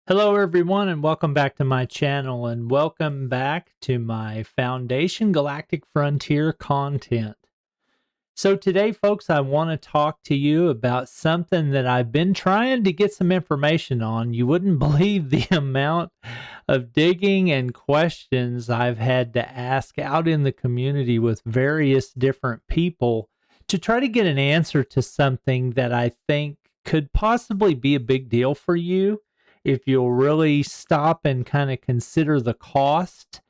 Hello, everyone, and welcome back to my channel, and welcome back to my Foundation Galactic Frontier content. So today, folks, I want to talk to you about something that I've been trying to get some information on. You wouldn't believe the amount of digging and questions I've had to ask out in the community with various different people to try to get an answer to something that I think could possibly be a big deal for you if you'll really stop and kind of consider the cost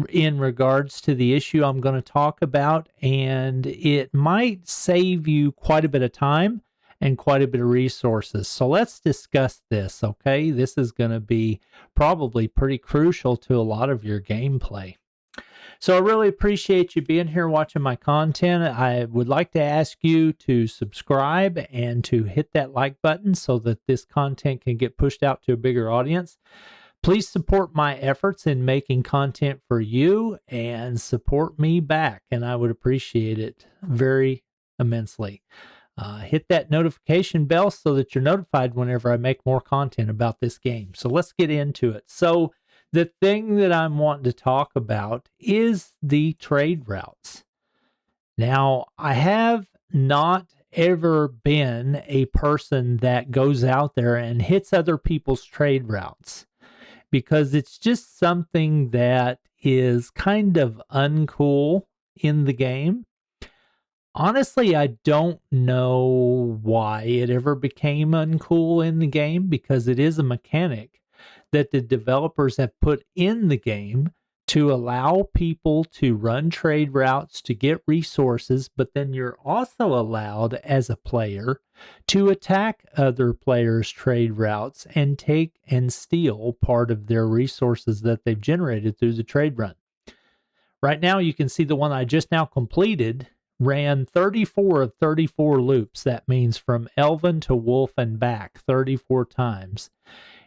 in regards to the issue I'm going to talk about, and it might save you quite a bit of time and quite a bit of resources. So let's discuss this, okay? This is going to be probably pretty crucial to a lot of your gameplay. So I really appreciate you being here watching my content. I would like to ask you to subscribe and to hit that like button so that this content can get pushed out to a bigger audience. Please support my efforts in making content for you and support me back, and I would appreciate it very immensely. Hit that notification bell so that you're notified whenever I make more content about this game. So let's get into it. So the thing that I'm wanting to talk about is the trade routes. Now, I have not ever been a person that goes out there and hits other people's trade routes because it's just something that is kind of uncool in the game. Honestly, I don't know why it ever became uncool in the game because it is a mechanic that the developers have put in the game to allow people to run trade routes to get resources, but then you're also allowed as a player to attack other players' trade routes and take and steal part of their resources that they've generated through the trade run. Right now, you can see the one I just now completed ran 34 of 34 loops. That means from Elven to Wolf and back 34 times.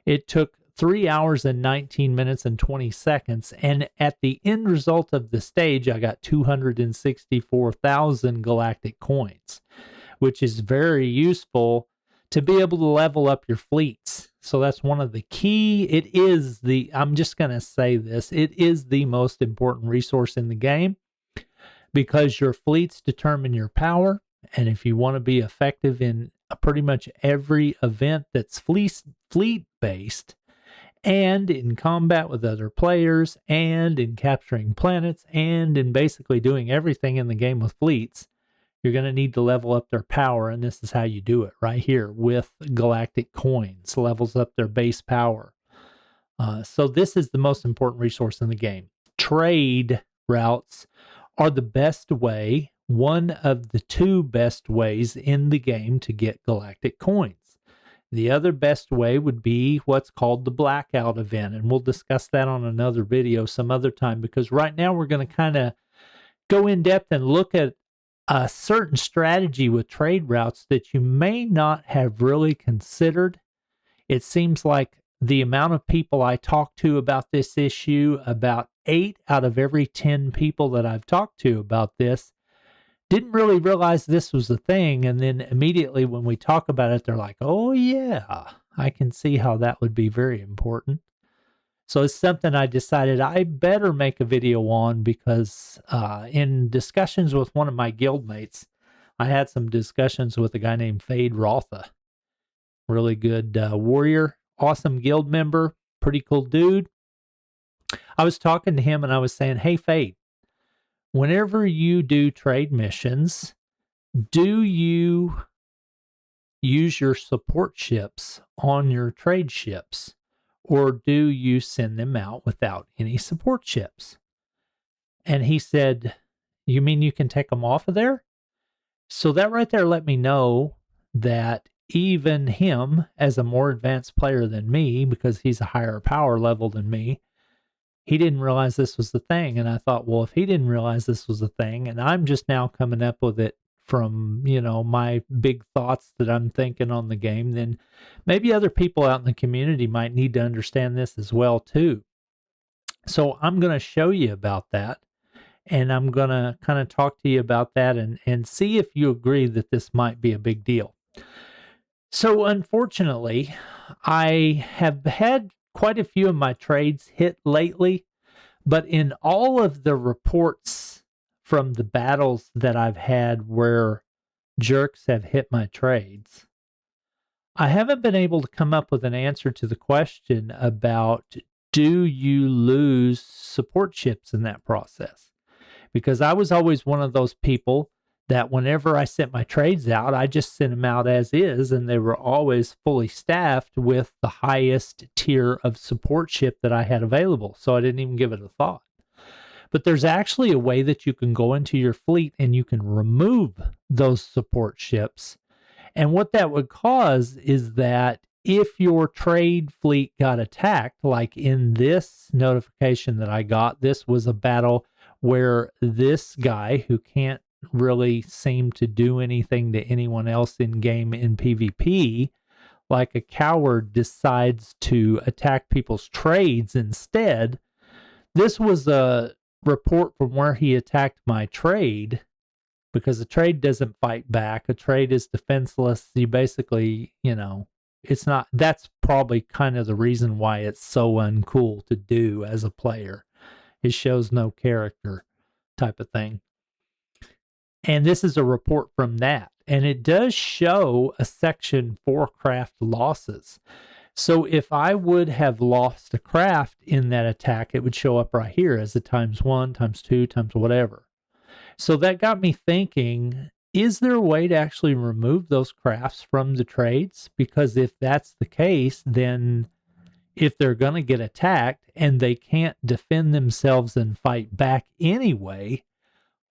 It took 3 hours and 19 minutes and 20 seconds. And at the end result of the stage, I got 264,000 galactic coins, which is very useful to be able to level up your fleets. So that's one of the key. I'm just going to say this, it is the most important resource in the game because your fleets determine your power. And if you want to be effective in pretty much every event that's fleet-based, and in combat with other players, and in capturing planets, and in basically doing everything in the game with fleets, you're going to need to level up their power, and this is how you do it right here with galactic coins. Levels up their base power. So this is the most important resource in the game. Trade routes are the best way, one of the two best ways in the game to get galactic coins. The other best way would be what's called the blackout event, and we'll discuss that on another video some other time, because right now we're going to kind of go in depth and look at a certain strategy with trade routes that you may not have really considered. It seems like the amount of people I talk to about this issue, about 8 out of every 10 people that I've talked to about this, didn't really realize this was a thing. And then immediately when we talk about it, they're like, oh yeah, I can see how that would be very important. So it's something I decided I better make a video on because in discussions with one of my guildmates, I had some discussions with a guy named Fade Rotha. Really good warrior, awesome guild member, pretty cool dude. I was talking to him and I was saying, hey, Fade, whenever you do trade missions, do you use your support ships on your trade ships? Or do you send them out without any support ships? And he said, you mean you can take them off of there? So that right there let me know that even him, as a more advanced player than me, because he's a higher power level than me, he didn't realize this was the thing. And I thought, well, if he didn't realize this was a thing, and I'm just now coming up with it from, my big thoughts that I'm thinking on the game, then maybe other people out in the community might need to understand this as well too. So I'm going to show you about that, and I'm going to kind of talk to you about that and see if you agree that this might be a big deal. So unfortunately, I have had quite a few of my trades hit lately, but in all of the reports from the battles that I've had where jerks have hit my trades, I haven't been able to come up with an answer to the question about, do you lose support chips in that process? Because I was always one of those people that whenever I sent my trades out, I just sent them out as is, and they were always fully staffed with the highest tier of support ship that I had available. So I didn't even give it a thought. But there's actually a way that you can go into your fleet and you can remove those support ships. And what that would cause is that if your trade fleet got attacked, like in this notification that I got, this was a battle where this guy who can't really seem to do anything to anyone else in game in PvP, like a coward, decides to attack people's trades instead. This was a report from where he attacked my trade, because a trade doesn't fight back. A trade is defenseless. You basically, it's not, that's probably kind of the reason why it's so uncool to do as a player. It shows no character type of thing. And this is a report from that. And it does show a section for craft losses. So if I would have lost a craft in that attack, it would show up right here as a ×1, ×2, times whatever. So that got me thinking, is there a way to actually remove those crafts from the trades? Because if that's the case, then if they're going to get attacked and they can't defend themselves and fight back anyway,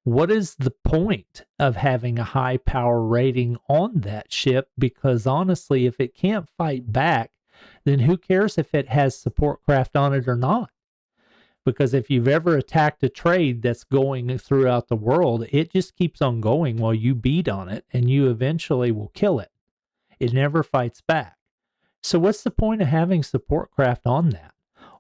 what is the point of having a high power rating on that ship? Because honestly, if it can't fight back, then who cares if it has support craft on it or not? Because if you've ever attacked a trade that's going throughout the world, it just keeps on going while you beat on it, and you eventually will kill it. It never fights back. So what's the point of having support craft on that?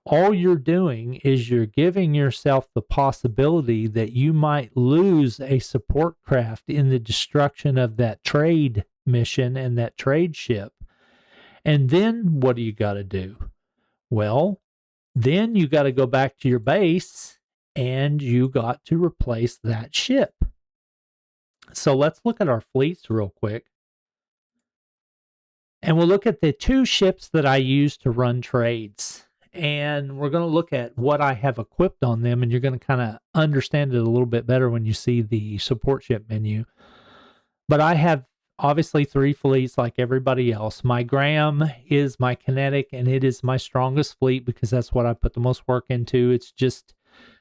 All you're doing is you're giving yourself the possibility that you might lose a support craft in the destruction of that trade mission and that trade ship. And then what do you got to do? Well, then you got to go back to your base and you got to replace that ship. So let's look at our fleets real quick. And we'll look at the two ships that I use to run trades. And we're going to look at what I have equipped on them. And you're going to kind of understand it a little bit better when you see the support ship menu. But I have obviously 3 fleets like everybody else. My Graham is my kinetic, and it is my strongest fleet because that's what I put the most work into. It's just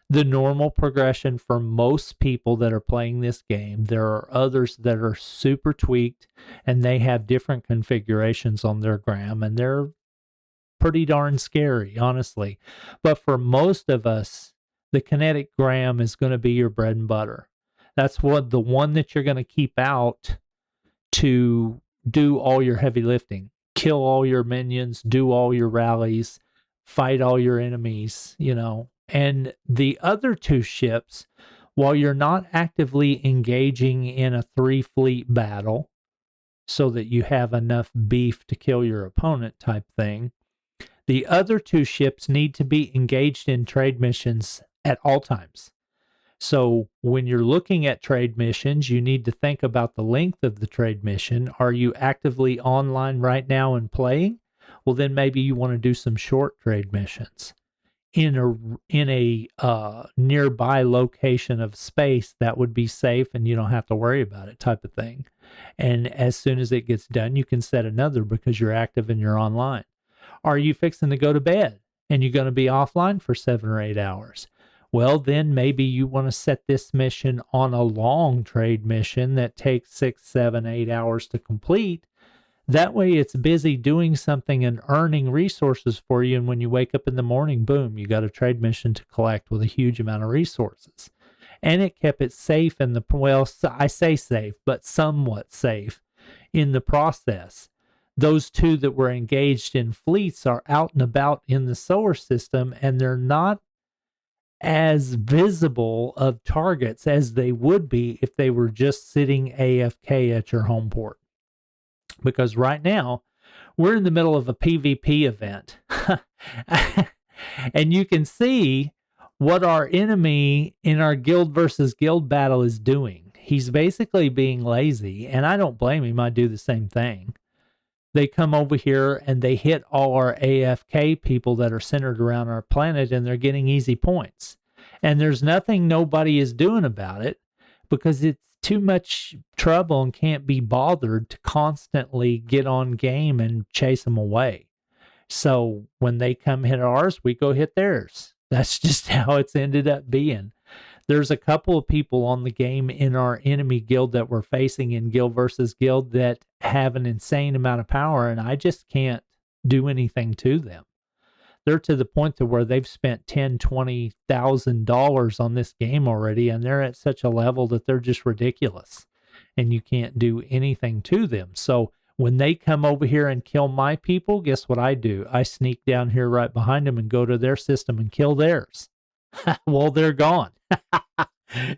the normal progression for most people that are playing this game. There are others that are super tweaked, and they have different configurations on their Graham, and they're pretty darn scary, honestly. But for most of us, the kinetic Graham is going to be your bread and butter. That's the one that you're going to keep out to do all your heavy lifting, kill all your minions, do all your rallies, fight all your enemies, And the other 2 ships, while you're not actively engaging in a 3-fleet battle so that you have enough beef to kill your opponent type thing, the other 2 ships need to be engaged in trade missions at all times. So when you're looking at trade missions, you need to think about the length of the trade mission. Are you actively online right now and playing? Well, then maybe you want to do some short trade missions in a nearby location of space that would be safe and you don't have to worry about it type of thing. And as soon as it gets done, you can set another because you're active and you're online. Are you fixing to go to bed and you're going to be offline for 7 or 8 hours? Well, then maybe you want to set this mission on a long trade mission that takes 6, 7, 8 hours to complete. That way it's busy doing something and earning resources for you. And when you wake up in the morning, boom, you got a trade mission to collect with a huge amount of resources. And it kept it safe I say safe, but somewhat safe in the process. Those 2 that were engaged in fleets are out and about in the solar system, and they're not as visible of targets as they would be if they were just sitting AFK at your home port. because right now we're in the middle of a PvP event. And you can see what our enemy in our guild versus guild battle is doing. He's basically being lazy, and I don't blame him. I do the same thing. They come over here and they hit all our AFK people that are centered around our planet, and they're getting easy points. And there's nothing nobody is doing about it because it's too much trouble and can't be bothered to constantly get on game and chase them away. So when they come hit ours, we go hit theirs. That's just how it's ended up being. There's a couple of people on the game in our enemy guild that we're facing in guild versus guild that have an insane amount of power, and I just can't do anything to them. They're to the point to where they've spent $10,000-$20,000 on this game already, and they're at such a level that they're just ridiculous, and you can't do anything to them. So when they come over here and kill my people, guess what I do? I sneak down here right behind them and go to their system and kill theirs. Well, they're gone.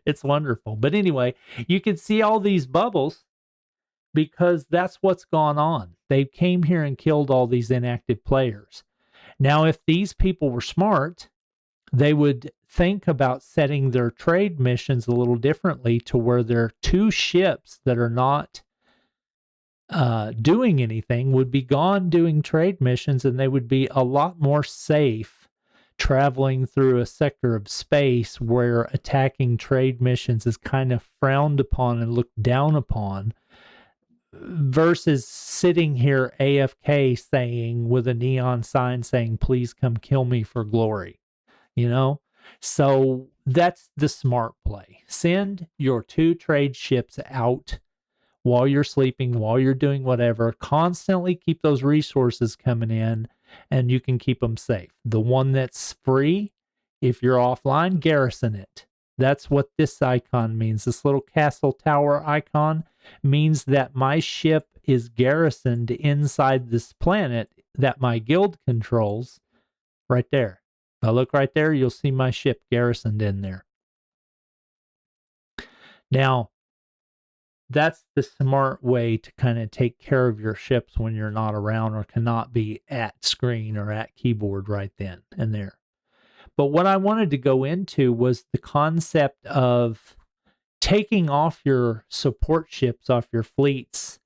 It's wonderful. But anyway, you can see all these bubbles because that's what's gone on. They came here and killed all these inactive players. Now, if these people were smart, they would think about setting their trade missions a little differently to where there are two ships that are not doing anything would be gone doing trade missions, and they would be a lot more safe traveling through a sector of space where attacking trade missions is kind of frowned upon and looked down upon, versus sitting here AFK saying with a neon sign saying, please come kill me for glory, you know? So that's the smart play. Send your two trade ships out while you're sleeping, while you're doing whatever. Constantly keep those resources coming in, and you can keep them safe. The one that's free, if you're offline, garrison it. That's what this icon means. This little castle tower icon means that my ship is garrisoned inside this planet that my guild controls right there. If I look right there, you'll see my ship garrisoned in there. Now, that's the smart way to kind of take care of your ships when you're not around or cannot be at screen or at keyboard right then and there. But what I wanted to go into was the concept of taking off your support ships off your fleets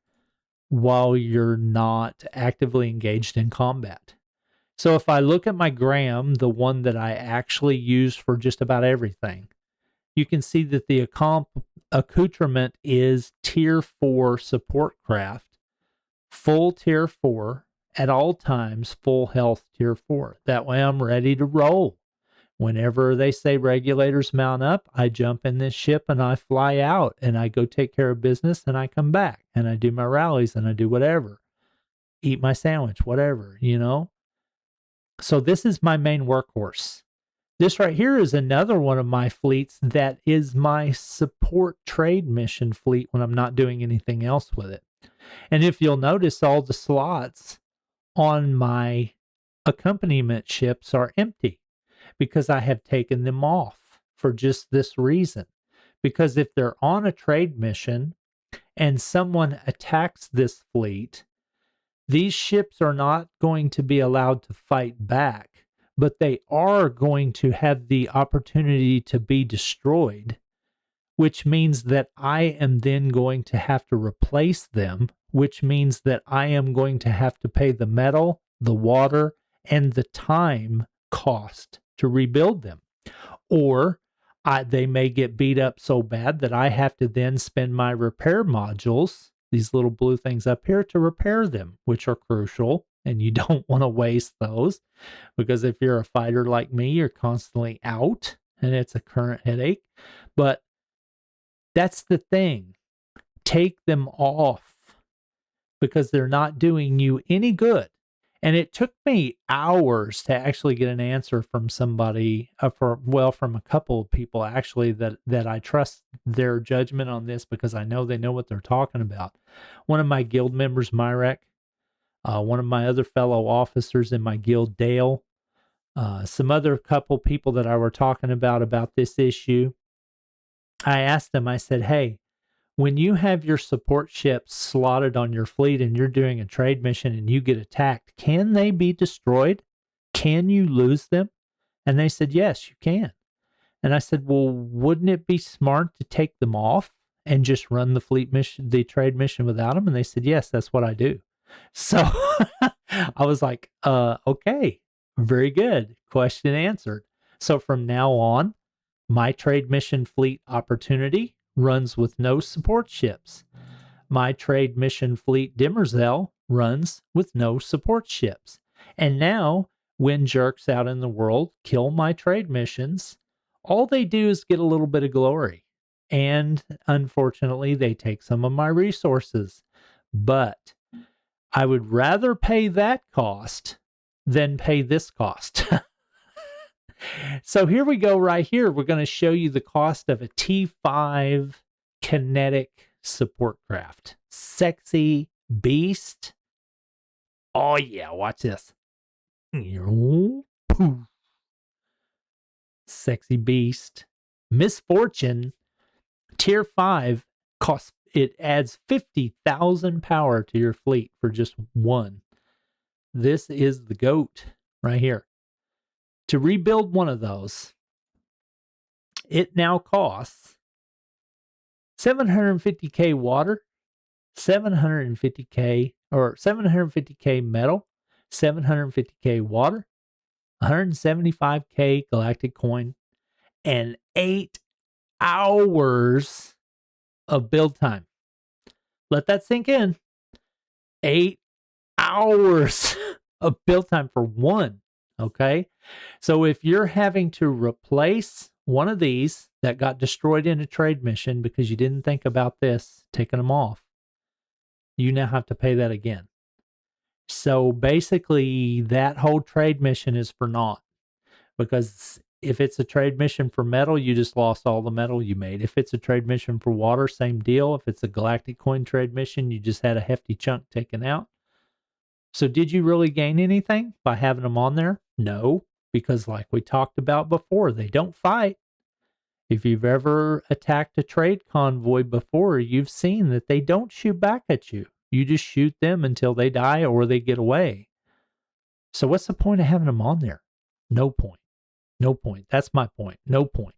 while you're not actively engaged in combat. So if I look at my Graham, the one that I actually use for just about everything, you can see that the accoutrement is tier 4 support craft, full tier 4 at all times, full health tier 4. That way I'm ready to roll. Whenever they say regulators mount up, I jump in this ship and I fly out and I go take care of business and I come back and I do my rallies and I do whatever. Eat my sandwich, whatever, you know? So this is my main workhorse. This right here is another one of my fleets that is my support trade mission fleet when I'm not doing anything else with it. And if you'll notice, all the slots on my accompaniment ships are empty because I have taken them off for just this reason. Because if they're on a trade mission and someone attacks this fleet, these ships are not going to be allowed to fight back, but they are going to have the opportunity to be destroyed, which means that I am then going to have to replace them, which means that I am going to have to pay the metal, the water, and the time cost to rebuild them. Or they may get beat up so bad that I have to then spend my repair modules, these little blue things up here, to repair them, which are crucial. And you don't want to waste those, because if you're a fighter like me, you're constantly out and it's a current headache. But that's the thing. Take them off because they're not doing you any good. And it took me hours to actually get an answer from somebody, from a couple of people actually, that I trust their judgment on this because I know they know what they're talking about. One of my guild members, Myrek, one of my other fellow officers in my guild, Dale, some other couple people that I were talking about this issue. I asked them, I said, hey, when you have your support ships slotted on your fleet and you're doing a trade mission and you get attacked, can they be destroyed? Can you lose them? And they said, yes, you can. And I said, well, wouldn't it be smart to take them off and just run the fleet mission, the trade mission without them? And they said, yes, that's what I do. So I was like, okay, very good. Question answered. So from now on, my trade mission fleet opportunity runs with no support ships. My trade mission fleet Dimmerzell runs with no support ships. And now, when jerks out in the world kill my trade missions, all they do is get a little bit of glory. And unfortunately, they take some of my resources. But I would rather pay that cost than pay this cost. So here we go right here. We're going to show you the cost of a T5 kinetic support craft. Sexy beast. Oh yeah, watch this. Sexy beast. Misfortune. Tier 5 costs, it adds 50,000 power to your fleet for just one. This is the GOAT right here. To rebuild one of those, it now costs 750k water, 750k metal, 750k water, 175k galactic coin, and 8 hours of build time. Let that sink in. 8 hours of build time for one. Okay. So if you're having to replace one of these that got destroyed in a trade mission because you didn't think about this, taking them off, you now have to pay that again. So basically, that whole trade mission is for naught, because if it's a trade mission for metal, you just lost all the metal you made. If it's a trade mission for water, same deal. If it's a galactic coin trade mission, you just had a hefty chunk taken out. So did you really gain anything by having them on there? No, because like we talked about before, they don't fight. If you've ever attacked a trade convoy before, you've seen that they don't shoot back at you. You just shoot them until they die or they get away. So what's the point of having them on there? No point. No point. That's my point. No point.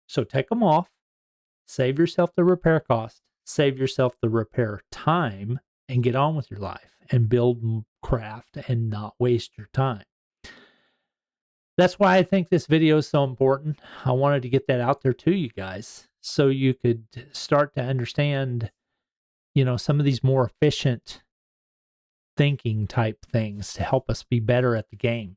So take them off, save yourself the repair cost, save yourself the repair time, and get on with your life and build craft and not waste your time. That's why I think this video is so important. I wanted to get that out there to you guys so you could start to understand, some of these more efficient thinking type things to help us be better at the game.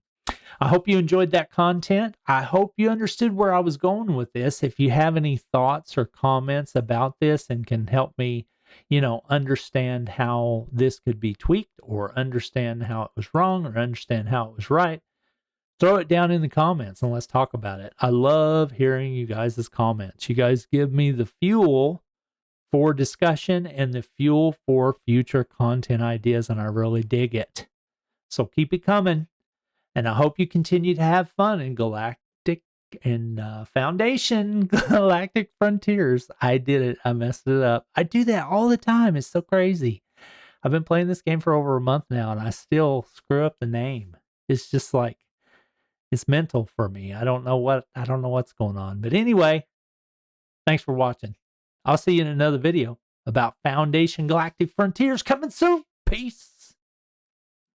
I hope you enjoyed that content. I hope you understood where I was going with this. If you have any thoughts or comments about this and can help me, understand how this could be tweaked, or understand how it was wrong, or understand how it was right, throw it down in the comments and let's talk about it. I love hearing you guys' comments. You guys give me the fuel for discussion and the fuel for future content ideas, and I really dig it. So keep it coming. And I hope you continue to have fun in Galactic and Foundation Galactic Frontiers. I did it. I messed it up. I do that all the time. It's so crazy. I've been playing this game for over a month now, and I still screw up the name. It's just like, it's mental for me. I don't know what's going on. But anyway, thanks for watching. I'll see you in another video about Foundation Galactic Frontiers coming soon. Peace.